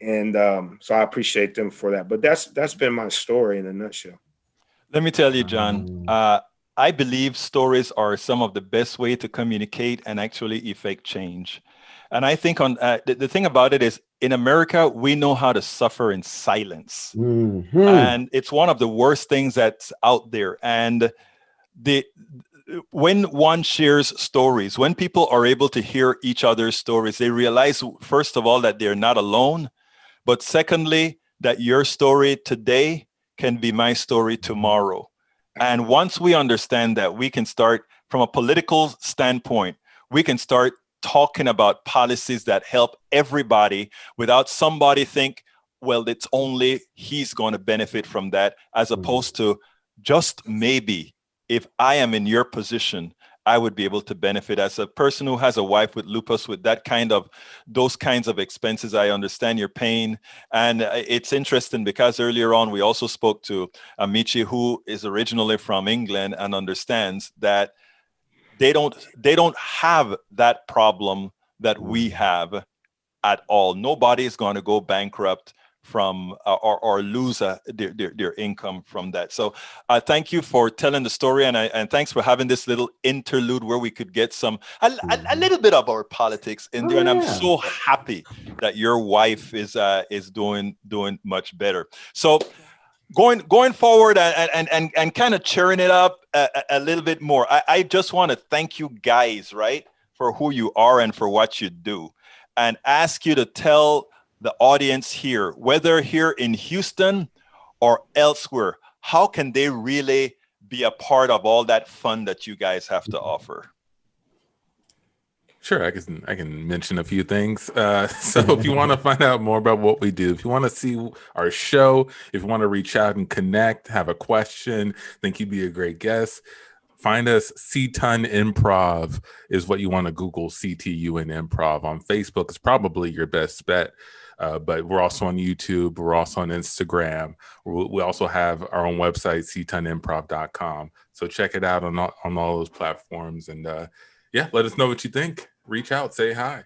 D: so I appreciate them for that. But that's been my story in a nutshell.
A: Let me tell you, John, I believe stories are some of the best way to communicate and actually effect change. And I think the thing about it is, in America, we know how to suffer in silence. Mm-hmm. And it's one of the worst things that's out there. And when one shares stories, when people are able to hear each other's stories, they realize, first of all, that they're not alone. But secondly, that your story today can be my story tomorrow. And once we understand that, we can start from a political standpoint, we can start talking about policies that help everybody without somebody think, well, it's only he's going to benefit from that, as opposed to just maybe if I am in your position, I would be able to benefit. As a person who has a wife with lupus, with those kinds of expenses, I understand your pain. And it's interesting because earlier on, we also spoke to Amici, who is originally from England and understands that they don't have that problem that we have at all. Nobody is going to go bankrupt from or lose their income from that. So thank you for telling the story, and thanks for having this little interlude where we could get a little bit of our politics in there. And I'm so happy that your wife is doing much better. So going forward and kind of cheering it up a little bit more, I just want to thank you guys, right, for who you are and for what you do, and ask you to tell the audience here, whether here in Houston or elsewhere, how can they really be a part of all that fun that you guys have to offer?
E: Sure, I can mention a few things. So if you want to find out more about what we do, if you want to see our show, if you want to reach out and connect, have a question, think you'd be a great guest, find us. CTUN Improv is what you want to Google. CTUN Improv on Facebook is probably your best bet. But we're also on YouTube. We're also on Instagram. We also have our own website, ctunimprov.com. So check it out on all those platforms. And yeah, let us know what you think. Reach out, say hi.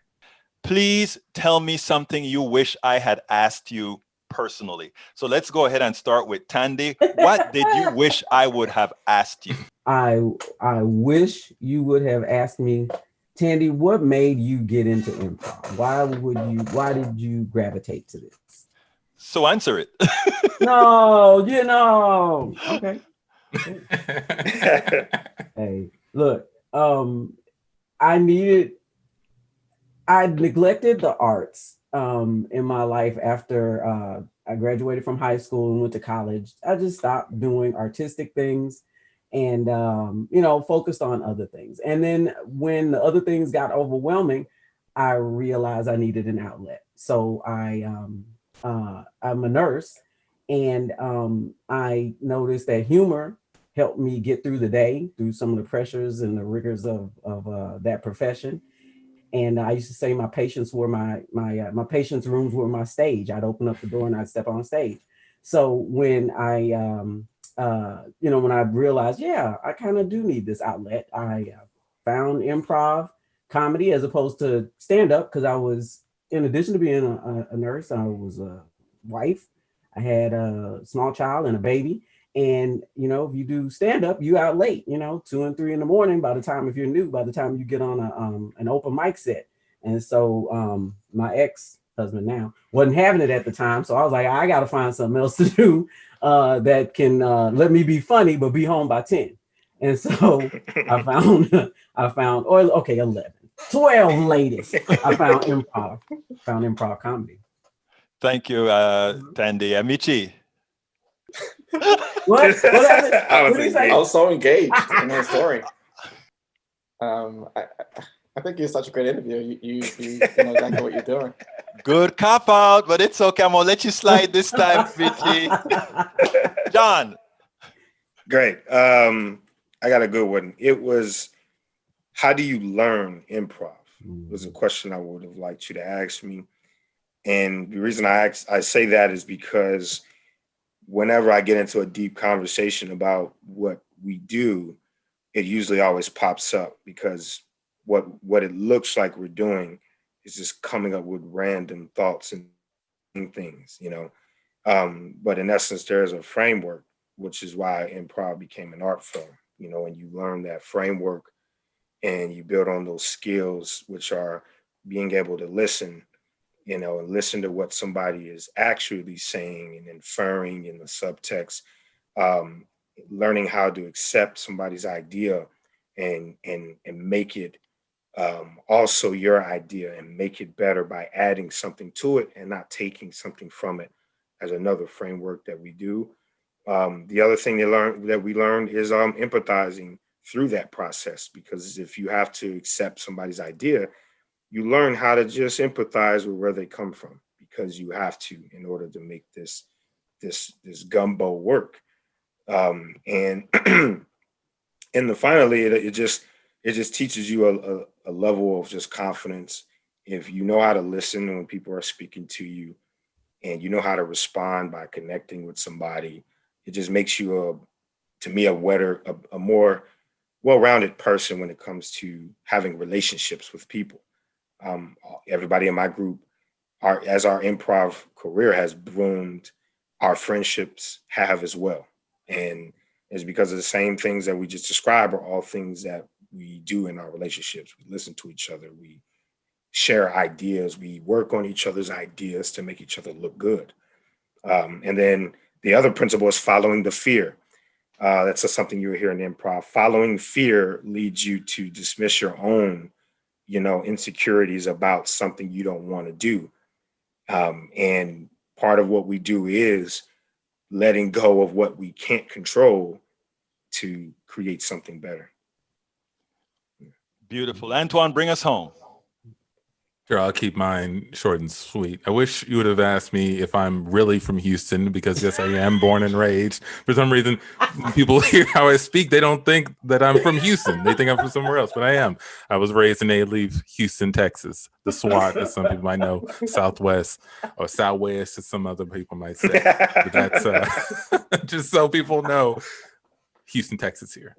A: Please tell me something you wish I had asked you personally. So let's go ahead and start with Tandy. What did you wish I would have asked you?
G: I wish you would have asked me, Tandy, what made you get into improv? Why did you gravitate to this?
A: So answer it.
G: No, okay. Hey, look, I neglected the arts in my life after I graduated from high school and went to college. I just stopped doing artistic things and focused on other things. And then when the other things got overwhelming, I realized I needed an outlet. So I'm a nurse, and I noticed that humor helped me get through the day, through some of the pressures and the rigors of that profession. And I used to say my patients were my patients' rooms were my stage. I'd open up the door and I'd step on stage. So when I when I realized, I kind of do need this outlet, I found improv comedy as opposed to stand-up, because I was, in addition to being a nurse, I was a wife. I had a small child and a baby. And, if you do stand-up, you out late, 2 and 3 in the morning, by the time you get on an open mic set. And so my ex-husband now wasn't having it at the time. So I was like, I got to find something else to do that can let me be funny, but be home by 10. And so I found 11, 12 latest. I found improv comedy.
A: Thank you, Tandy. Amici.
F: What happened? I was so engaged in her story. I think you're such a great interview. You know exactly what you're doing.
A: Good cop out, but it's okay. I'm gonna let you slide this time, Michi. John.
D: Great. I got a good one. It was, how do you learn improv? Was a question I would have liked you to ask me. And the reason I say that is because whenever I get into a deep conversation about what we do, it usually always pops up, because what it looks like we're doing is just coming up with random thoughts and things, but in essence, there's a framework, which is why improv became an art form, and you learn that framework and you build on those skills, which are being able to listen, and listen to what somebody is actually saying and inferring in the subtext, learning how to accept somebody's idea and make it also your idea, and make it better by adding something to it and not taking something from it, as another framework that we do. The other thing that we learned is empathizing through that process, because if you have to accept somebody's idea, you learn how to just empathize with where they come from, because you have to, in order to make this gumbo work. And finally, it just teaches you a level of just confidence. If you know how to listen when people are speaking to you, and you know how to respond by connecting with somebody, it just makes you a more well-rounded person when it comes to having relationships with people. Everybody in my group, as our improv career has bloomed, our friendships have as well. And it's because of the same things that we just described are all things that we do in our relationships. We listen to each other. We share ideas. We work on each other's ideas to make each other look good. And then the other principle is following the fear. That's something you hear in improv. Following fear leads you to dismiss your own, insecurities about something you don't want to do. And part of what we do is letting go of what we can't control to create something better.
A: Beautiful. Antoine, bring us home.
E: Sure, I'll keep mine short and sweet. I wish you would have asked me if I'm really from Houston, because yes, I am born and raised. For some reason, when people hear how I speak, they don't think that I'm from Houston. They think I'm from somewhere else, but I am. I was raised in Alief, Houston, Texas. The SWAT, as some people might know, Southwest, or Southwest, as some other people might say. But that's just so people know, Houston, Texas here.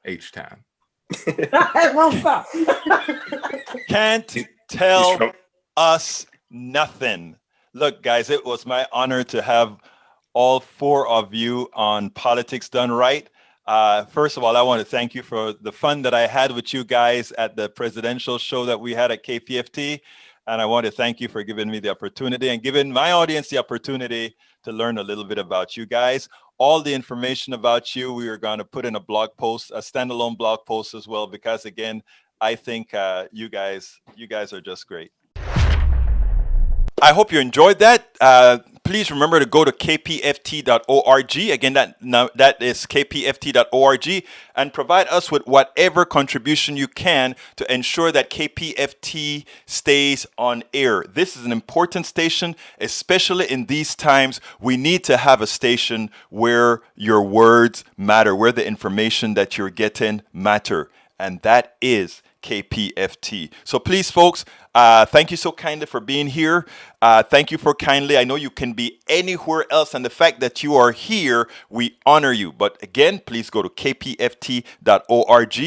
E: H-Town.
G: It won't stop.
A: Can't tell us nothing. Look, guys, it was my honor to have all four of you on Politics Done Right. First of all, I want to thank you for the fun that I had with you guys at the presidential show that we had at KPFT. And I want to thank you for giving me the opportunity and giving my audience the opportunity to learn a little bit about you guys. All the information about you, we are going to put in a blog post, a standalone blog post as well, because again, I think you guys are just great. I hope you enjoyed that. Please remember to go to kpft.org. Again, that is kpft.org, and provide us with whatever contribution you can to ensure that KPFT stays on air. This is an important station, especially in these times. We need to have a station where your words matter, where the information that you're getting matter, and that is KPFT. So please, folks, thank you so kindly for being here. Thank you for kindly. I know you can be anywhere else, and the fact that you are here, we honor you. But again, please go to kpft.org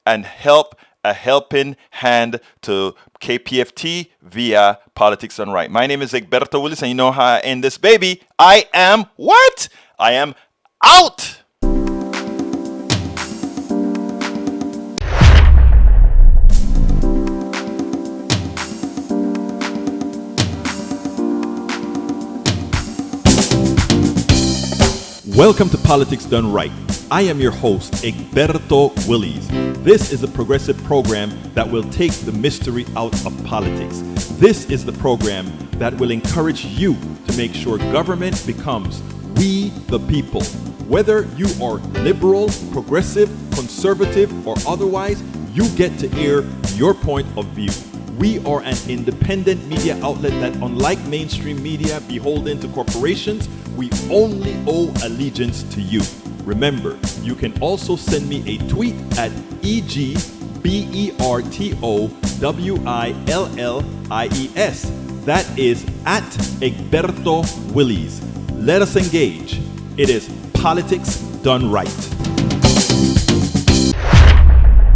A: and help a helping hand to KPFT via Politics Done Right. My name is Egberto Willis, and you know how I end this baby. I am what? I am out. Welcome to Politics Done Right. I am your host, Egberto Willis. This is a progressive program that will take the mystery out of politics. This is the program that will encourage you to make sure government becomes we the people. Whether you are liberal, progressive, conservative, or otherwise, you get to air your point of view. We are an independent media outlet that, unlike mainstream media beholden to corporations, we only owe allegiance to you. Remember, you can also send me a tweet at EGBERTOWILLIES. That is at Egberto Willis. Let us engage. It is Politics Done Right.